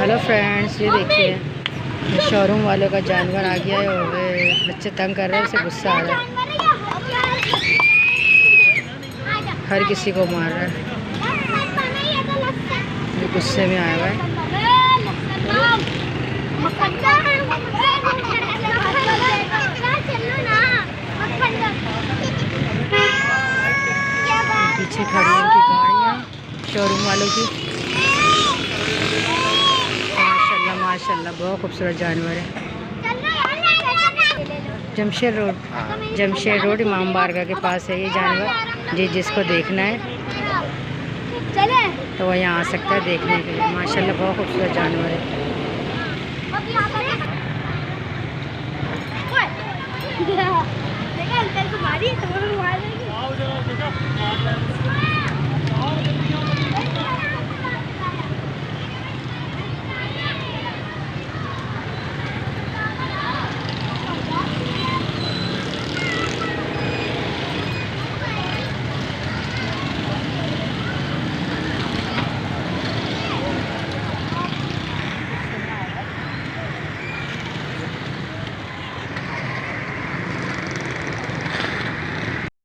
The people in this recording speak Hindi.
हेलो फ्रेंड्स, ये देखिए शोरूम वालों का जानवर आ गया है और बच्चे तंग कर रहे हैं, उसे गुस्सा आ रहा है, हर किसी को मार रहा है, ये गुस्से में आया हुआ है। पीछे खड़ी हैं इनकी गाड़ियाँ शोरूम वालों की। माशाल्लाह बहुत खूबसूरत जानवर है। जमशेद रोड इमाम बारगाह के पास है ये जानवर। जी जिसको देखना है तो वह यहाँ आ सकता है देखने के लिए। माशाल्लाह बहुत खूबसूरत जानवर है।